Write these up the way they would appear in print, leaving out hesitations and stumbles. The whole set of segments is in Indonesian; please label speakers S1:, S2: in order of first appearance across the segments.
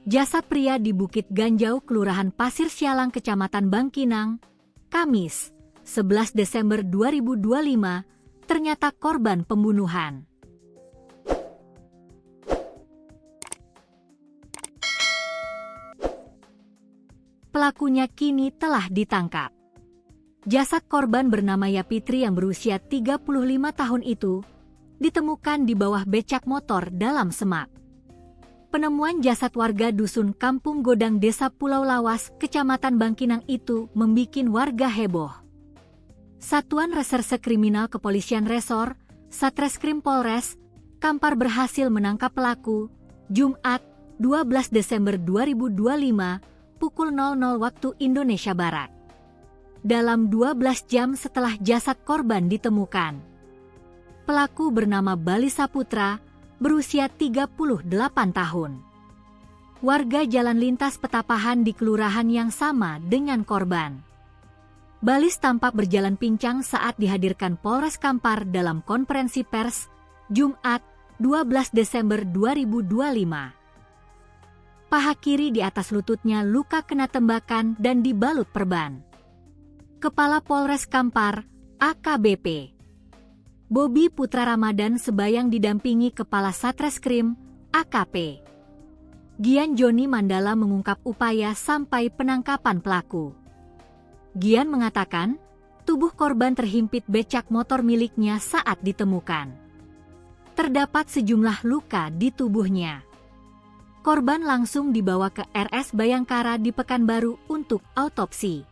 S1: Jasad pria di Bukit Ganjau, Kelurahan Pasir Sialang, Kecamatan Bangkinang, Kamis, 11 Desember 2025, ternyata korban pembunuhan. Pelakunya kini telah ditangkap. Jasad korban bernama Yapitri yang berusia 35 tahun itu ditemukan di bawah becak motor dalam semak. Penemuan jasad warga Dusun Kampung Godang, Desa Pulau Lawas, Kecamatan Bangkinang itu membuat warga heboh. Satuan Reserse Kriminal Kepolisian Resor, Satreskrim Polres Kampar berhasil menangkap pelaku Jumat, 12 Desember 2025, pukul 00 waktu Indonesia Barat. Dalam 12 jam setelah jasad korban ditemukan. Pelaku bernama Bali Saputra, berusia 38 tahun. Warga jalan lintas Petapahan di kelurahan yang sama dengan korban. Balis tampak berjalan pincang saat dihadirkan Polres Kampar dalam konferensi pers Jumat, 12 Desember 2025. Paha kiri di atas lututnya luka kena tembakan dan dibalut perban. Kepala Polres Kampar, AKBP Bobi Putra Ramadan Sebayang didampingi Kepala Satreskrim, AKP Gian Joni Mandala mengungkap upaya sampai penangkapan pelaku. Gian mengatakan, tubuh korban terhimpit becak motor miliknya saat ditemukan. Terdapat sejumlah luka di tubuhnya. Korban langsung dibawa ke RS Bayangkara di Pekanbaru untuk autopsi.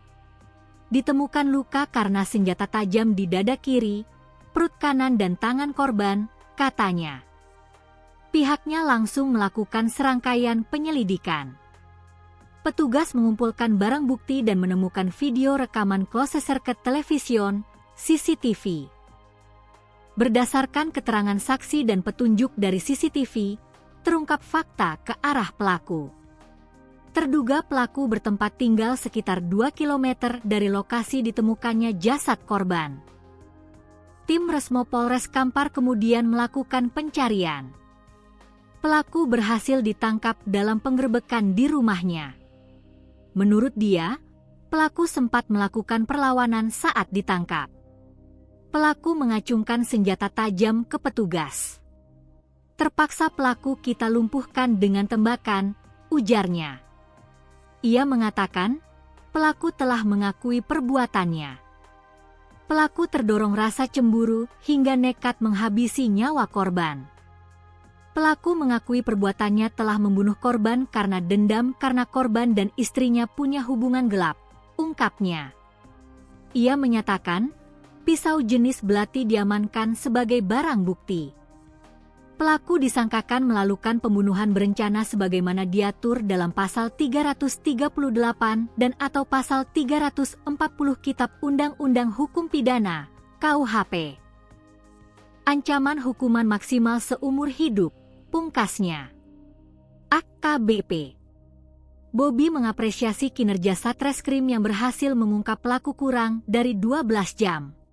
S1: Ditemukan luka karena senjata tajam di dada kiri, perut kanan dan tangan korban, katanya. Pihaknya langsung melakukan serangkaian penyelidikan. Petugas mengumpulkan barang bukti dan menemukan video rekaman closed circuit television, CCTV. Berdasarkan keterangan saksi dan petunjuk dari CCTV, terungkap fakta ke arah pelaku. Terduga pelaku bertempat tinggal sekitar 2 km dari lokasi ditemukannya jasad korban. Tim Resmo Polres Kampar kemudian melakukan pencarian. Pelaku berhasil ditangkap dalam penggerbekan di rumahnya. Menurut dia, pelaku sempat melakukan perlawanan saat ditangkap. Pelaku mengacungkan senjata tajam ke petugas. Terpaksa pelaku kita lumpuhkan dengan tembakan, ujarnya. Ia mengatakan, pelaku telah mengakui perbuatannya. Pelaku terdorong rasa cemburu hingga nekat menghabisi nyawa korban. Pelaku mengakui perbuatannya telah membunuh korban karena dendam karena korban dan istrinya punya hubungan gelap, ungkapnya. Ia menyatakan, pisau jenis belati diamankan sebagai barang bukti. Pelaku disangkakan melakukan pembunuhan berencana sebagaimana diatur dalam pasal 338 dan atau pasal 340 Kitab Undang-Undang Hukum Pidana, KUHP. Ancaman hukuman maksimal seumur hidup, pungkasnya. AKBP Bobi mengapresiasi kinerja Satreskrim yang berhasil mengungkap pelaku kurang dari 12 jam.